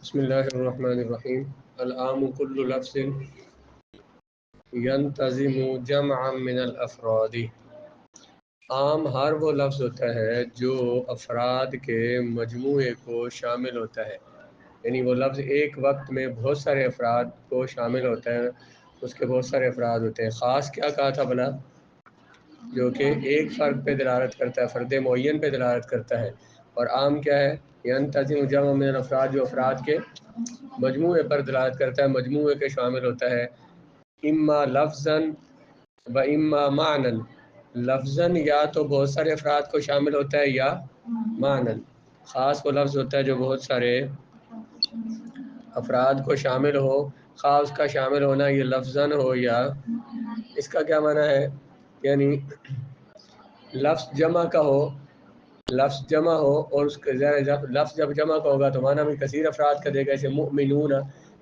بسم اللہ الرحمن الرحیم۔ العام کل لفظ ینتظم جمعا من الافراد۔ عام ہر وہ لفظ ہوتا ہے جو افراد کے مجموعے کو شامل ہوتا ہے، یعنی وہ لفظ ایک وقت میں بہت سارے افراد کو شامل ہوتا ہے، اس کے بہت سارے افراد ہوتے ہیں۔ خاص کیا کہا تھا بنا؟ جو کہ ایک فرد پہ دلالت کرتا ہے، فرد معین پہ دلالت کرتا ہے۔ اور عام کیا ہے؟ ینتظم جمع من الافراد، جو افراد کے مجموعے پر دلالت کرتا ہے، مجموعے کے شامل ہوتا ہے۔ اما لفظاً و اما معنن، لفظاً یا تو بہت سارے افراد کو شامل ہوتا ہے یا معنن، خاص وہ لفظ ہوتا ہے جو بہت سارے افراد کو شامل ہو، خاص اس کا شامل ہونا یہ لفظاً ہو یا اس کا کیا معنی ہے؟ یعنی لفظ جمع کا ہو، لفظ جمع ہو اور اس کے لفظ جب جمع کا ہوگا تو معنی بھی کثیر افراد کا دے گا، جیسے مؤمنون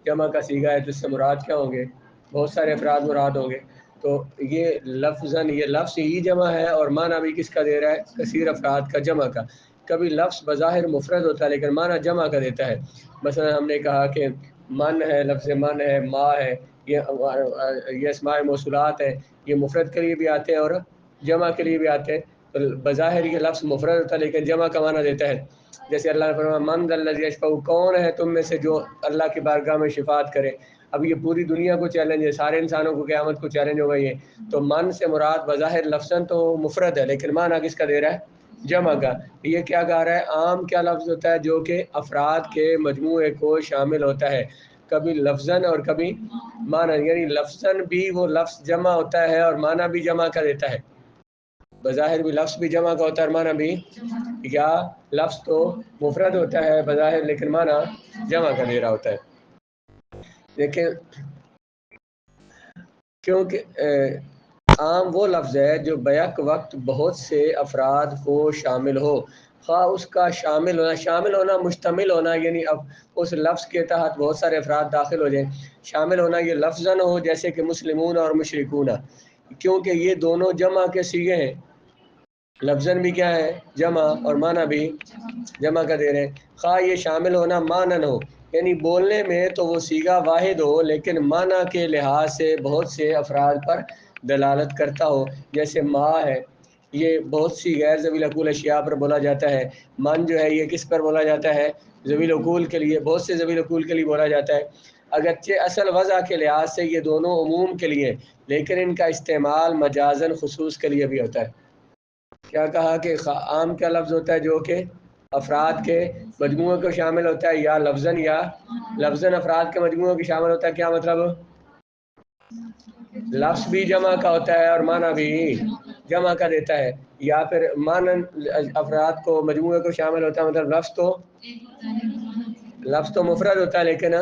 جمع کا صیغہ ہے تو اس سے مراد کیا ہوں گے؟ بہت سارے افراد مراد ہوں گے۔ تو یہ لفظاً یہ لفظ ہی جمع ہے اور معنی بھی کس کا دے رہا ہے؟ کثیر افراد کا، جمع کا۔ کبھی لفظ بظاہر مفرد ہوتا ہے لیکن معنی جمع کا دیتا ہے۔ مثلا ہم نے کہا کہ من ہے، لفظ من ہے، ما ہے، یہ اسماء موصولات ہیں، یہ مفرد کے لیے بھی آتے ہیں اور جمع کے لیے بھی آتے ہیں۔ تو بظاہر یہ لفظ مفرد ہوتا ہے لیکن جمع کا معنی دیتا ہے۔ جیسے اللہ نے فرمایا من ذا الذی یشفع، کون ہے تم میں سے جو اللہ کی بارگاہ میں شفاعت کرے۔ اب یہ پوری دنیا کو چیلنج ہے، سارے انسانوں کو قیامت کو چیلنج ہوگا یہ۔ تو من سے مراد بظاہر لفظاً تو مفرد ہے لیکن معنی کس کا دے رہا ہے؟ جمع کا۔ یہ کیا کہا رہا ہے؟ عام کیا لفظ ہوتا ہے؟ جو کہ افراد کے مجموعے کو شامل ہوتا ہے، کبھی لفظاً اور کبھی معنی، یعنی لفظاً بھی وہ لفظ جمع ہوتا ہے اور معنی بھی جمع کا دیتا ہے۔ بظاہر بھی لفظ بھی جمع کا ہوتا ہے اور معنی بھی، یا لفظ تو مفرد ہوتا ہے بظاہر لیکن معنی جمع کا دے رہا ہوتا ہے۔ دیکھیں کیونکہ عام وہ لفظ ہے جو بیک وقت بہت سے افراد کو شامل ہو، خواہ اس کا شامل ہونا مشتمل ہونا، یعنی اب اس لفظ کے تحت بہت سارے افراد داخل ہو جائیں۔ شامل ہونا یہ لفظاً ہو جیسے کہ مسلمون اور مشرکون، کیونکہ یہ دونوں جمع کے صیغے ہیں، لفظاً بھی کیا ہے؟ جمع، اور معنی بھی جمع کا دے رہے ہیں۔ خواہ یہ شامل ہونا معنن ہو، یعنی بولنے میں تو وہ صیغہ واحد ہو لیکن معنی کے لحاظ سے بہت سے افراد پر دلالت کرتا ہو، جیسے ما ہے، یہ بہت سی غیر ذوی العقول اشیاء پر بولا جاتا ہے۔ من جو ہے یہ کس پر بولا جاتا ہے؟ ذوی العقول کے لیے، بہت سے ذوی العقول کے لیے بولا جاتا ہے۔ اگرچہ اصل وضع کے لحاظ سے یہ دونوں عموم کے لیے، لیکن ان کا استعمال مجازاً خصوص کے لیے بھی ہوتا ہے۔ کیا کہا کہ عام کیا لفظ ہوتا ہے؟ جو کہ افراد کے مجموعے کو شامل ہوتا ہے، یا لفظاً افراد کے مجموعے کو شامل ہوتا ہے۔ کیا مطلب؟ لفظ بھی جمع کا ہوتا ہے اور معنی بھی جمع کا دیتا ہے، یا پھر معنی افراد کو مجموعے کو شامل ہوتا ہے، مطلب لفظ تو مفرد ہوتا ہے لیکن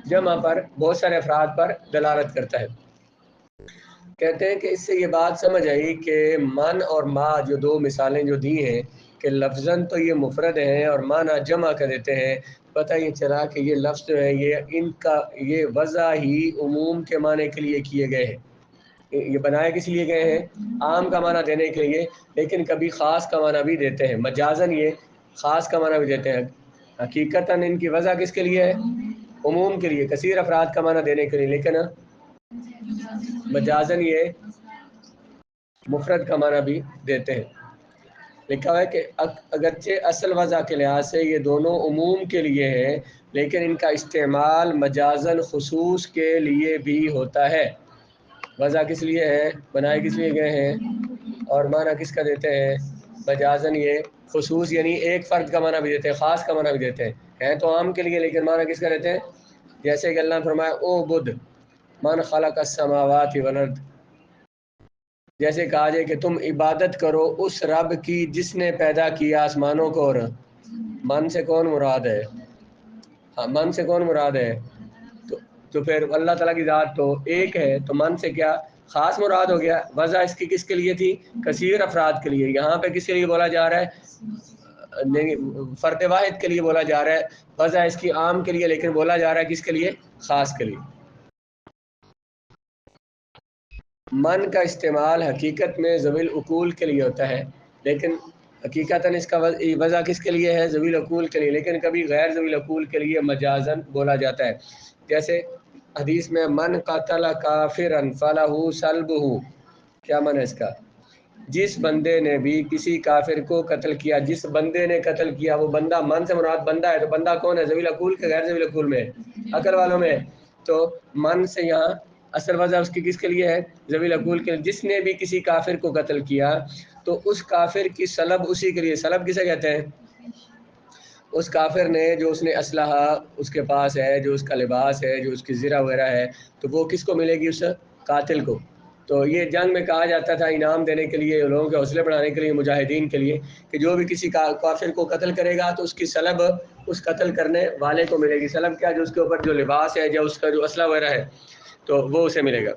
جمع پر بہت سارے افراد پر دلالت کرتا ہے۔ کہتے ہیں کہ اس سے یہ بات سمجھ آئی کہ من اور ما جو دو مثالیں جو دی ہیں کہ لفظاً تو یہ مفرد ہیں اور معنی جمع کر دیتے ہیں، پتہ یہ چلا کہ یہ لفظ جو ہے یہ وضع ہی عموم کے معنی کے لیے کیے گئے ہیں، یہ بنائے کس لیے گئے ہیں؟ عام کا معنی دینے کے لیے، لیکن کبھی خاص کا معنی بھی دیتے ہیں، مجازاً یہ خاص کا معنی بھی دیتے ہیں۔ حقیقتاً ان کی وضع کس کے لیے ہے؟ عموم کے لیے، کثیر افراد کا معنی دینے کے لیے، لیکن مجازاً یہ مفرد کا معنی بھی دیتے ہیں۔ لکھا ہے کہ اگرچہ اصل وضع کے لحاظ سے یہ دونوں عموم کے لیے ہیں لیکن ان کا استعمال مجازاً خصوص کے لیے بھی ہوتا ہے۔ وضع کس لیے ہے؟ بنائے کس لیے گئے ہیں اور معنی کس کا دیتے ہیں؟ مجازاً یہ خصوص، یعنی ایک فرد کا معنی بھی دیتے ہیں، خاص کا معنی بھی دیتے ہیں تو عام کے لیے لیکن معنی کس کا دیتے ہیں؟ جیسے کہ اللہ نے فرمایا او بدھ من خلق السماوات والارض، جیسے کہا جائے کہ تم عبادت کرو اس رب کی جس نے پیدا کیا آسمانوں کو، اور من سے کون مراد ہے؟ ہاں، من سے کون مراد ہے؟ تو پھر اللہ تعالیٰ کی ذات تو ایک ہے، تو من سے کیا خاص مراد ہو گیا؟ وضع اس کی کس کے لیے تھی؟ کثیر افراد کے لیے۔ یہاں پہ کس کے لیے بولا جا رہا ہے؟ نہیں، فرد واحد کے لیے بولا جا رہا ہے۔ وضع اس کی عام کے لیے لیکن بولا جا رہا ہے کس کے لیے؟ خاص کے لیے۔ من کا استعمال حقیقت میں ذوی العقول کے لیے ہوتا ہے لیکن حقیقتاً اس کا وضع کس کے لیے ہے؟ ذوی العقول کے لیے، لیکن کبھی غیر ذوی العقول کے لیے مجازن بولا جاتا ہے. جیسے حدیث میں من قتل کافرا فلہ صلبہ، کیا من ہے اس کا؟ جس بندے نے بھی کسی کافر کو قتل کیا، جس بندے نے قتل کیا، وہ بندہ، من سے مراد بندہ ہے، تو بندہ کون ہے؟ ذوی العقول کے غیر ذوی العقول میں؟ عقل والوں میں. تو من سے یہاں اصل وجہ اس کی کس کے لیے ہے؟ ذوی العقول کے. جس نے بھی کسی کافر کو قتل کیا تو اس کافر کی سلب اسی کے لیے. سلب کسے کہتے ہیں؟ اس کافر نے جو اس نے اسلحہ اس کے پاس ہے، جو اس کا لباس ہے، جو اس کی زرہ وغیرہ ہے، تو وہ کس کو ملے گی؟ اس قاتل کو. تو یہ جنگ میں کہا جاتا تھا انعام دینے کے لیے، لوگوں کے حوصلے بڑھانے کے لیے، مجاہدین کے لیے، کہ جو بھی کسی کافر کو قتل کرے گا تو اس کی سلب اس قتل کرنے والے کو ملے گی. سلب کیا؟ جو اس کے اوپر جو لباس ہے، جو اس کا جو اسلحہ وغیرہ ہے، تو وہ اسے ملے گا.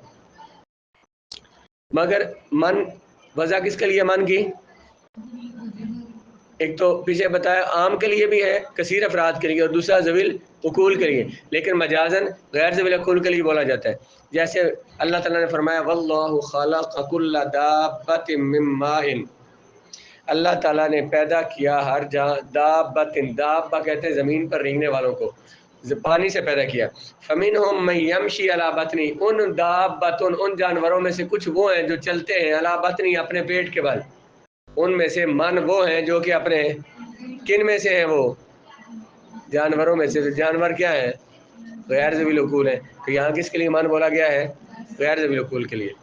مگر من وضع کس کے لیے من کی؟ ایک تو پیچھے بتایا عام کے لیے بھی ہے، کثیر افراد کے لیے، اور دوسرا ذوی العقول کے لیے، لیکن مجازن غیر ذوی العقول کے لیے بولا جاتا ہے. جیسے اللہ تعالیٰ نے فرمایا واللہ خلق کل دابۃ من ماء، اللہ تعالیٰ نے پیدا کیا ہر دابۃ، دابہ کہتے ہیں زمین پر رینگنے والوں کو، پانی سے پیدا کیا. فمنہم من یمشی علی بطنہ، ان دابۃ، ان جانوروں میں سے کچھ وہ ہیں جو چلتے ہیں علی بطنہ، اپنے پیٹ کے بل. ان میں سے من وہ ہیں جو کہ اپنے کن میں سے ہیں؟ وہ جانوروں میں سے. تو جانور کیا ہیں؟ غیر ذوی العقول ہیں. تو یہاں کس کے لیے من بولا گیا ہے؟ غیر ذوی العقول کے لیے.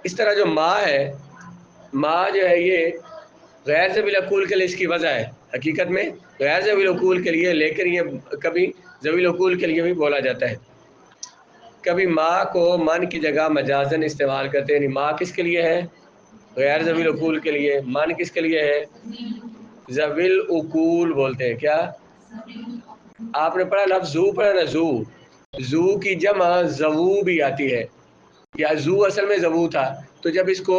اس طرح جو ماں ہے، ماں جو ہے یہ غیر ذوی العقول کے لیے اس کی وجہ ہے، حقیقت میں غیر ذوی العقول کے لیے، لیکن یہ کبھی ذوی العقول کے لیے بھی بولا جاتا ہے. کبھی ماں کو من کی جگہ مجازن استعمال کرتے ہیں. یعنی ماں کس کے لیے ہے؟ غیر ذوی العقول کے لیے. من کس کے لیے ہے؟ ذوی العقول بولتے ہیں. کیا آپ نے پڑھا لفظ زو پڑھا نا؟ زو، زو کی جمع زوو بھی آتی ہے، یا زو اصل میں زوو تھا، تو جب اس کو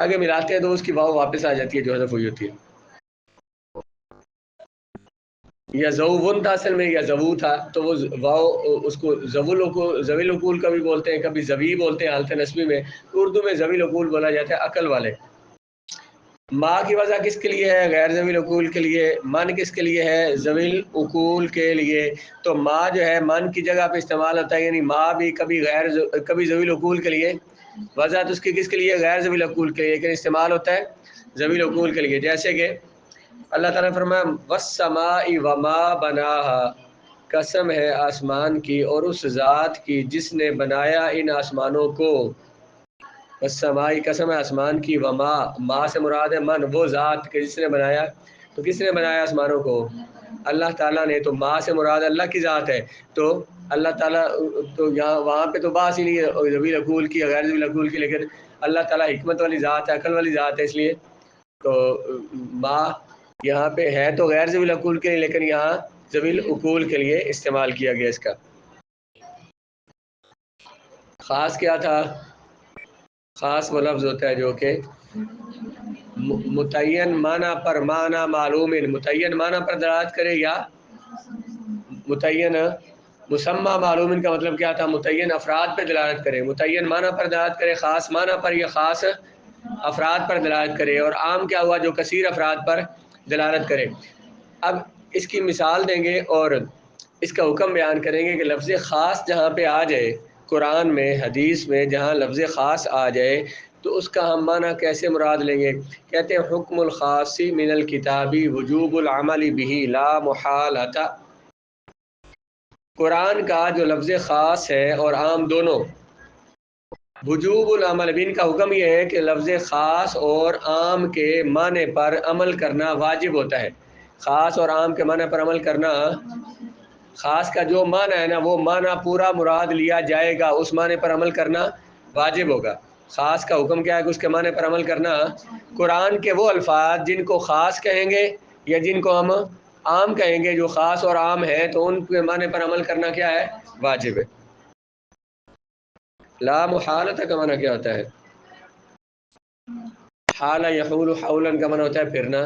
آگے ملاتے ہیں تو اس کی واو واپس آ جاتی ہے جو حذف ہوئی ہوتی ہے. یا زوون تھا اصل میں، یا زوو تھا، تو وہ واو اس کو ذوی العقول کا بھی بولتے ہیں، کبھی زوی بولتے ہیں حالت نسبی میں. اردو میں ذوی العقول بولا جاتا ہے، عقل والے. ماں کی وجہ کس کے لیے ہے؟ غیر ذوی العقول کے لیے. من کس کے لیے ہے؟ ذوی العقول کے لیے. تو ماں جو ہے من کی جگہ پہ استعمال ہوتا ہے، یعنی ماں بھی کبھی ذوی العقول کے لیے، وجہ تو اس کی کس کے لیے؟ غیر ذوی العقول کے لیے، لیکن استعمال ہوتا ہے ذوی العقول کے لیے. جیسے کہ اللہ تعالیٰ نے فرمایا والسماء وما بناها، قسم ہے آسمان کی اور اس ذات کی جس نے بنایا ان آسمانوں کو. والسماء، قسم ہے آسمان کی، وما، ما سے مراد ہے من، وہ ذات کے جس نے بنایا. تو کس نے بنایا آسمانوں کو؟ اللہ تعالیٰ نے. تو ما سے مراد اللہ کی ذات ہے. تو اللہ تعالیٰ تو یہاں وہاں پہ تو بات ہی نہیں ہے ذوی العقول کی غیر ذوی العقول کی، لیکن اللہ تعالیٰ حکمت والی ذات ہے، عقل والی ذات ہے، اس لیے تو ما یہاں پہ ہے تو غیر ذوی العقول کے لیے، لیکن یہاں ذوی العقول کے لیے استعمال کیا گیا اس کا. خاص کیا تھا؟ خاص وہ لفظ ہوتا ہے جو کہ متعین معنی پر معنی معلوم، متعین معنی پر دلالت کرے، یا متعین مسمى معلوم کا مطلب کیا تھا؟ متعین افراد پہ دلالت کرے، متعین معنی پر دلالت کرے، خاص معنی پر یا خاص افراد پر دلالت کرے. اور عام کیا ہوا؟ جو کثیر افراد پر دلالت کرے. اب اس کی مثال دیں گے اور اس کا حکم بیان کریں گے کہ لفظ خاص جہاں پہ آ جائے، قرآن میں، حدیث میں جہاں لفظ خاص آ جائے تو اس کا ہم معنی کیسے مراد لیں گے؟ کہتے ہیں حکم الخاص من الکتابی وجوب العمل به لا محالۃ. قرآن کا جو لفظ خاص ہے اور عام دونوں، وجوب العمل بن کا حکم یہ ہے کہ لفظ خاص اور عام کے معنی پر عمل کرنا واجب ہوتا ہے. خاص اور عام کے معنی پر عمل کرنا، خاص کا جو معنی ہے نا وہ معنی پورا مراد لیا جائے گا، اس معنی پر عمل کرنا واجب ہوگا. خاص کا حکم کیا ہے کہ اس کے معنی پر عمل کرنا. قرآن کے وہ الفاظ جن کو خاص کہیں گے یا جن کو ہم عام کہیں گے، جو خاص اور عام ہیں، تو ان کے معنی پر عمل کرنا کیا ہے؟ واجب ہے. لا محالۃ کا معنی کیا ہوتا ہے؟ حال یحول حولا کا معنی ہوتا ہے پھرنا.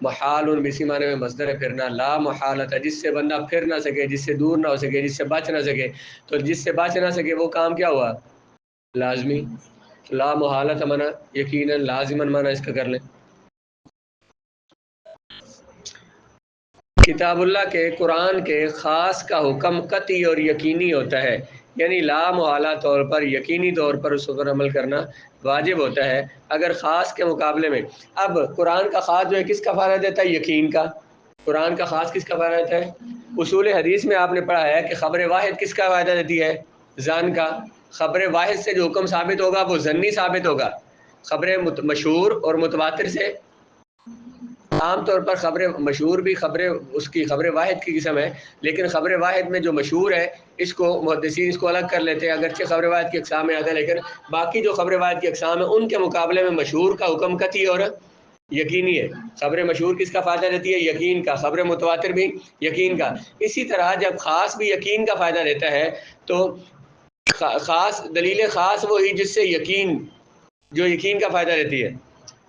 محال اسی معنی میں مصدر ہے پھرنا. لا محالۃ، جس سے بندہ پھر نہ سکے، جس سے دور نہ ہو سکے، جس سے بچ نہ سکے. تو جس سے بچ نہ سکے وہ کام کیا ہوا؟ لازمی. لا محالت مانا یقیناً، لازماً مانا اس کا کر لیں. کتاب اللہ کے قرآن کے خاص کا حکم قطعی اور یقینی ہوتا ہے، یعنی لا محالہ طور پر یقینی طور پر اس پر عمل کرنا واجب ہوتا ہے اگر خاص کے مقابلے میں. اب قرآن کا خاص جو ہے کس کا فائدہ دیتا ہے؟ یقین کا. قرآن کا خاص کس کا فائدہ دیتا ہے؟ اصول حدیث میں آپ نے پڑھا ہے کہ خبر واحد کس کا فائدہ دیتی ہے؟ ظن کا. خبر واحد سے جو حکم ثابت ہوگا وہ ظنی ثابت ہوگا. خبر مشہور اور متواتر سے عام طور پر خبر مشہور بھی اس کی خبر واحد کی قسم ہے، لیکن خبر واحد میں جو مشہور ہے اس کو محدثین اس کو الگ کر لیتے ہیں، اگرچہ خبر واحد کی اقسام میں آتا ہے، لیکن باقی جو خبر واحد کی اقسام ہیں ان کے مقابلے میں مشہور کا حکم قطعی اور یقینی ہے. خبر مشہور کس کا فائدہ دیتی ہے؟ یقین کا. خبر متواتر بھی یقین کا. اسی طرح جب خاص بھی یقین کا فائدہ دیتا ہے تو خاص دلیل خاص وہی جس سے یقین کا فائدہ دیتی ہے.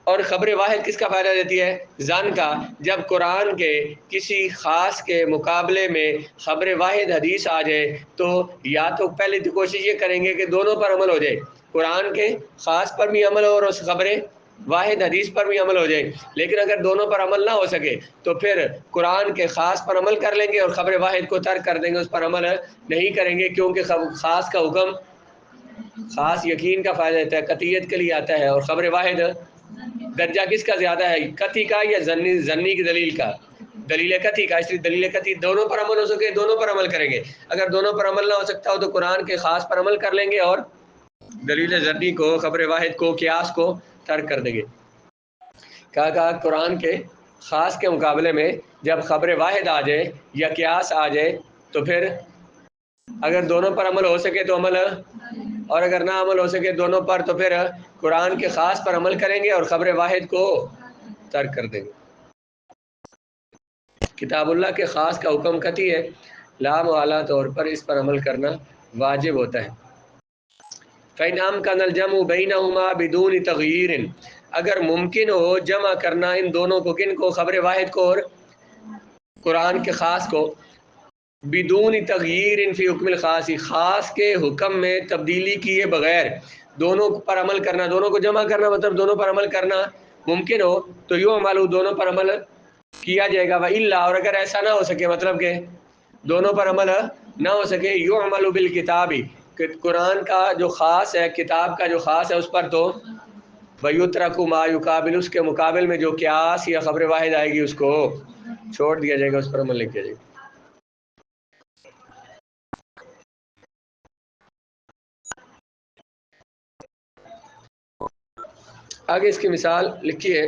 اور خبر واحد کس کا فائدہ دیتی ہے؟ ظن کا. جب قرآن کے کسی خاص کے مقابلے میں خبر واحد حدیث آ جائے تو یا تو پہلے تو کوشش یہ کریں گے کہ دونوں پر عمل ہو جائے، قرآن کے خاص پر بھی عمل ہو اور اس خبر واحد حدیث پر بھی عمل ہو جائے. لیکن اگر دونوں پر عمل نہ ہو سکے تو پھر قرآن کے خاص پر عمل کر لیں گے اور خبر واحد کو ترک کر دیں گے، اس پر عمل نہیں کریں گے، کیونکہ خاص کا حکم خاص یقین کا فائدہ دیتا ہے، قطعیت کے لیے آتا ہے، اور خبر واحد درجہ کس کا زیادہ ہے؟ قطعی کا یا ظنی کی دلیل کا؟ دلیل قطعی کا. اس لیے دلیل قطعی دونوں پر عمل ہو سکے دونوں پر عمل کریں گے. اگر دونوں پر عمل نہ ہو سکتا ہو تو قرآن کے خاص پر عمل کر لیں گے اور دلیل ظنی کو، خبر واحد کو، قیاس کو ترک کر دیں گے. کہا قرآن کے خاص کے مقابلے میں جب خبر واحد آ جائے یا قیاس آ جائے تو پھر اگر دونوں پر عمل ہو سکے تو عمل، اور اگر نہ عمل ہو سکے دونوں پر تو پھر قرآن کے خاص پر عمل کریں گے اور خبر واحد کو ترک کر دیں گے. کتاب اللہ کے خاص کا حکم قطعی ہے، لا محالہ طور پر اس پر عمل کرنا واجب ہوتا ہے. فَإِنْ أَمْكَنَ الْجَمْعُ بَيْنَهُمَا بِدُونِ تَغْيِيرٍ، اگر ممکن ہو جمع کرنا ان دونوں کو، کن کو؟ خبر واحد کو اور قرآن کے خاص کو، بدون تغییر فی حکم الخاص، خاص کے حکم میں تبدیلی کیے بغیر دونوں پر عمل کرنا، دونوں کو جمع کرنا مطلب دونوں پر عمل کرنا ممکن ہو تو یوں عمل دونوں پر عمل کیا جائے گا. وَإِلَّا، اور اگر ایسا نہ ہو سکے، مطلب کہ دونوں پر عمل نہ ہو سکے، یعمل بالکتاب، کہ قرآن کا جو خاص ہے، کتاب کا جو خاص ہے اس پر تو وَيُتْرَكُ مَا يُقَابِلُ، اس کے مقابل میں جو قیاس یا خبر واحد آئے گی اس کو چھوڑ دیا جائے گا، اس پر عمل نہیں کیا جائے گا. آگے اس کی مثال لکھی ہے.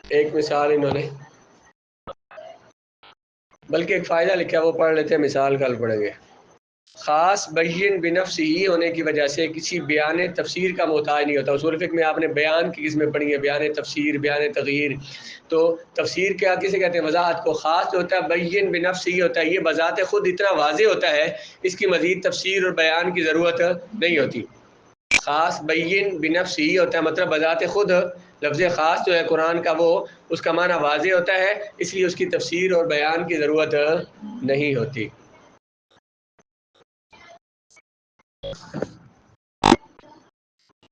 ایک مثال انہوں نے، بلکہ ایک فائدہ لکھا وہ پڑھ لیتے ہیں، مثال کل پڑھیں گے. خاص بین بنفس ہی ہونے کی وجہ سے کسی بیان تفسیر کا محتاج نہیں ہوتا. اصول فقہ میں آپ نے بیان کی قسمیں پڑھی ہیں، بیان تفسیر، بیان تغییر. تو تفسیر کیا کسے کہتے ہیں؟ وضاحت کو. خاص جو ہوتا ہے بین بنفس ہی ہوتا ہے، یہ بذات خود اتنا واضح ہوتا ہے اس کی مزید تفسیر اور بیان کی ضرورت نہیں ہوتی. خاص بین بنفس ہی ہوتا ہے مطلب بذات خود لفظ خاص جو ہے قرآن کا وہ اس کا معنی واضح ہوتا ہے، اس لیے اس کی تفسیر اور بیان کی ضرورت نہیں ہوتی.